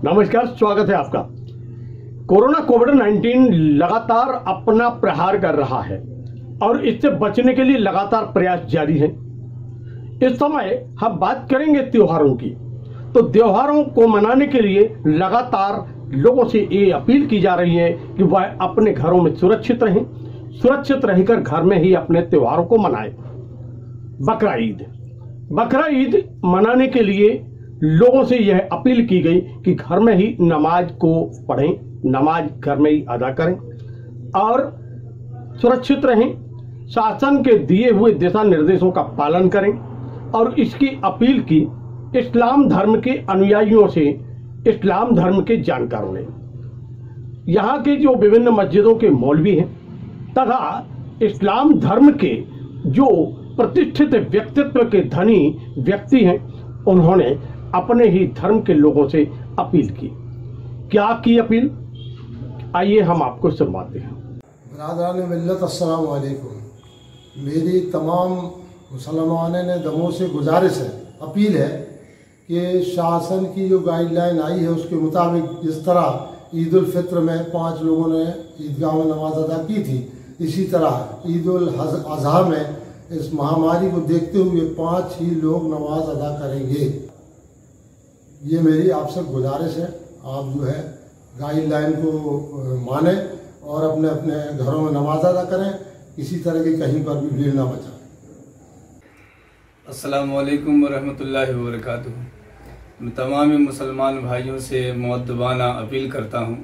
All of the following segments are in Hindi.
नमस्कार, स्वागत है आपका। कोविड-19 लगातार अपना प्रहार कर रहा है और इससे बचने के लिए लगातार प्रयास जारी है। इस समय हम बात करेंगे त्योहारों की। तो त्योहारों को मनाने के लिए लगातार लोगों से ये अपील की जा रही है कि वह अपने घरों में सुरक्षित रहें, सुरक्षित रहकर घर में ही अपने त्योहारों को मनाएं। बकरा ईद मनाने के लिए लोगों से यह अपील की गई कि घर में ही नमाज को पढ़ें, नमाज घर में ही अदा करें और सुरक्षित रहें, शासन के दिए हुए दिशा निर्देशों का पालन करें। और इसकी अपील की इस्लाम धर्म के अनुयायियों से, इस्लाम धर्म के जानकारों ने। यहाँ के जो विभिन्न मस्जिदों के मौलवी हैं तथा इस्लाम धर्म के जो प्रतिष्ठित व्यक्तित्व के धनी व्यक्ति हैं, उन्होंने अपने ही धर्म के लोगों से अपील की। क्या की अपील, आइए हम आपको सुनवाते हैं। बरादरान मिल्लत, अस्सलाम वालेकुम। मेरी तमाम मुसलमानों ने दमों से गुजारिश है, अपील है कि शासन की जो गाइडलाइन आई है उसके मुताबिक जिस तरह ईद उल फित्र में 5 लोगों ने ईदगाह में नमाज अदा की थी, इसी तरह ईद उल अज़हा में इस महामारी को देखते हुए 5 ही लोग नमाज अदा करेंगे। ये मेरी आपसे गुजारिश है, आप जो है गाइडलाइन को माने और अपने अपने घरों में नमाज अदा करें, किसी तरह की कहीं पर भी भीड़ ना बचाएं। अस्सलामु अलैकुम वरहमतुल्लाहि वबरकातुहू। मैं तमाम मुसलमान भाइयों से मुअद्दबाना अपील करता हूँ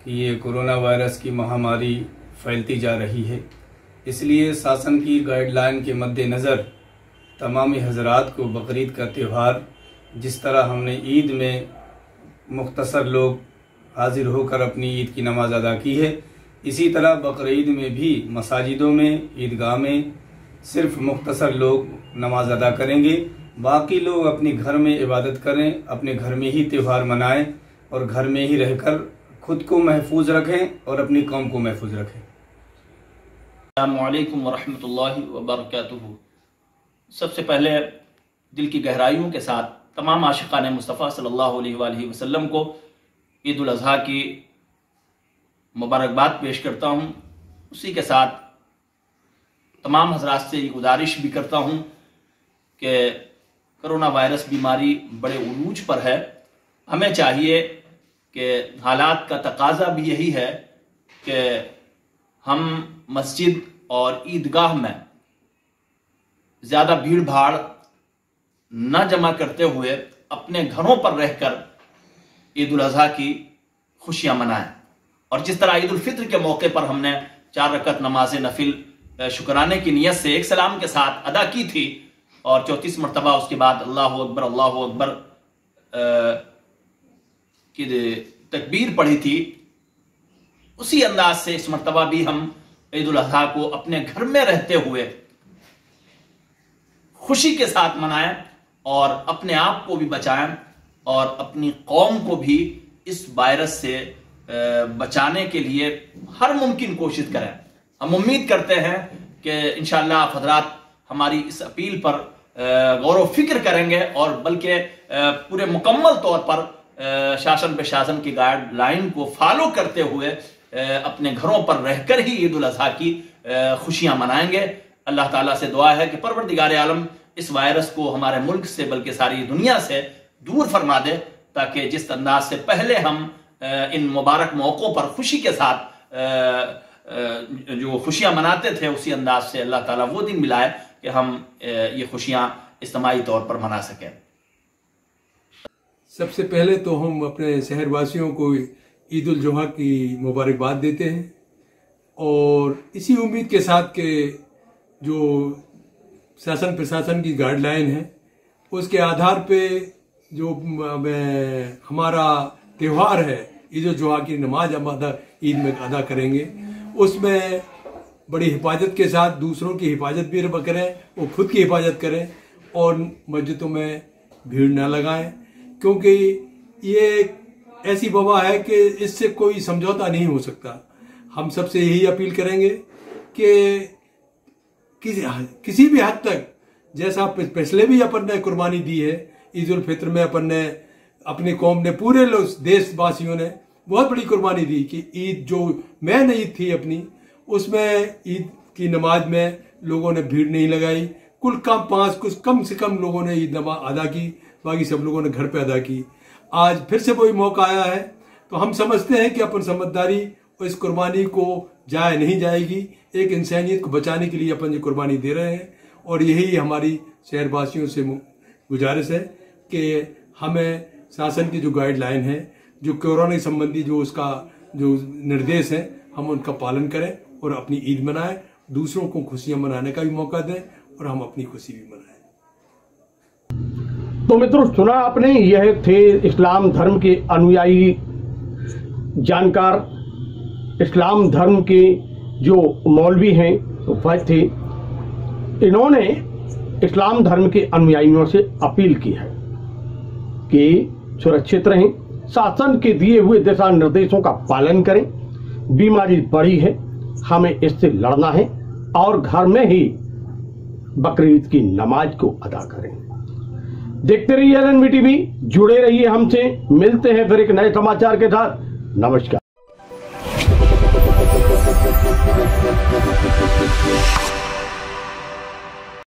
कि ये कोरोना वायरस की महामारी फैलती जा रही है, इसलिए शासन की गाइडलाइन के मद्देनज़र तमामी हज़रात को बकरीद का त्यौहार, जिस तरह हमने ईद में मुख्तसर लोग हाजिर होकर अपनी ईद की नमाज अदा की है, इसी तरह बकरीद में भी मसाजिदों में, ईदगाह में सिर्फ मुख्तसर लोग नमाज अदा करेंगे। बाकी लोग अपने घर में इबादत करें, अपने घर में ही त्यौहार मनाएं और घर में ही रहकर खुद को महफूज रखें और अपनी कौम को महफूज रखें। अस्सलामु अलैकुम वरहमतुल्लाहि वबरकातुहू। सबसे पहले दिल की गहराइयों के साथ तमाम आशिकाने मुस्तफ़ा सल्लल्लाहु अलैहि वसल्लम को ईद उल अज़हा की मुबारकबाद पेश करता हूँ। उसी के साथ तमाम हज़रात से गुजारिश भी करता हूँ कि कोरोना वायरस बीमारी बड़े उरूज पर है। हमें चाहिए कि हालात का तकाजा भी यही है कि हम मस्जिद और ईदगाह में ज़्यादा भीड़ भाड़ न जमा करते हुए अपने घरों पर रहकर ईद उल अज़हा की खुशियां मनाएं। और जिस तरह ईद उल फित्र के मौके पर हमने 4 रकअत नमाज नफिल शुक्राने की नियत से एक सलाम के साथ अदा की थी और 34 मरतबा उसके बाद अल्लाहु अकबर की तकबीर पढ़ी थी, उसी अंदाज से इस मरतबा भी हम ईद उल अज़हा को अपने घर में रहते हुए खुशी के साथ मनाएं और अपने आप को भी बचाएं और अपनी कौम को भी इस वायरस से बचाने के लिए हर मुमकिन कोशिश करें। हम उम्मीद करते हैं कि इंशाअल्लाह आप हज़रात हमारी इस अपील पर गौर व फिक्र करेंगे और बल्कि पूरे मुकम्मल तौर पर शासन प्रशासन की गाइडलाइन को फॉलो करते हुए अपने घरों पर रहकर ही ईद उल अज़हा की खुशियां मनाएंगे। अल्लाह ताला से दुआ है कि परवरदिगार आलम इस वायरस को हमारे मुल्क से बल्कि सारी दुनिया से दूर फरमा दे, ताकि जिस अंदाज से पहले हम इन मुबारक मौक़ों पर खुशी के साथ जो खुशियां मनाते थे, उसी अंदाज से अल्लाह ताला वो दिन मिलाए कि हम ये खुशियां इज्तिमाई तौर पर मना सकें। सबसे पहले तो हम अपने शहरवासियों को ईद उल जुहा की मुबारकबाद देते हैं और इसी उम्मीद के साथ कि जो शासन प्रशासन की गाइडलाइन है उसके आधार पे जो हमारा त्यौहार है ईद उल जुहा की नमाज हम ईद में अदा करेंगे, उसमें बड़ी हिफाजत के साथ दूसरों की हिफाजत भी करें और खुद की हिफाजत करें और मस्जिदों में भीड़ न लगाएं, क्योंकि ये ऐसी वबा है कि इससे कोई समझौता नहीं हो सकता। हम सबसे यही अपील करेंगे कि किसी भी हद तक, जैसा पिछले भी अपन ने कुर्बानी दी है, ईद उल फित्र में अपन ने, अपनी कौम ने, पूरे देशवासियों ने बहुत बड़ी कुर्बानी दी कि ईद, जो मेन ईद थी अपनी, उसमें ईद की नमाज में लोगों ने भीड़ नहीं लगाई। कुल कम से कम लोगों ने ईद नमाज अदा की, बाकी सब लोगों ने घर पे अदा की। आज फिर से वही मौका आया है, तो हम समझते हैं कि अपन समझदारी और इस कुर्बानी को जाया नहीं जाएगी। एक इंसानियत को बचाने के लिए अपन ये कुर्बानी दे रहे हैं, और यही हमारी शहरवासियों से गुजारिश है कि हमें शासन की जो गाइडलाइन है, जो कोरोना संबंधी जो उसका जो निर्देश है, हम उनका पालन करें और अपनी ईद मनाएं, दूसरों को खुशियां मनाने का भी मौका दें और हम अपनी खुशी भी मनाएं। तो मित्रों, सुना आपने, यह थे इस्लाम धर्म के अनुयायी जानकार, इस्लाम धर्म के जो मौलवी हैं वह थे। इन्होंने इस्लाम धर्म के अनुयायियों से अपील की है कि सुरक्षित रहें, शासन के दिए हुए दिशा निर्देशों का पालन करें। बीमारी बढ़ी है, हमें इससे लड़ना है और घर में ही बकरीद की नमाज को अदा करें। देखते रहिए LNV TV, जुड़े रहिए हमसे। मिलते हैं फिर एक नए समाचार के साथ। नमस्कार।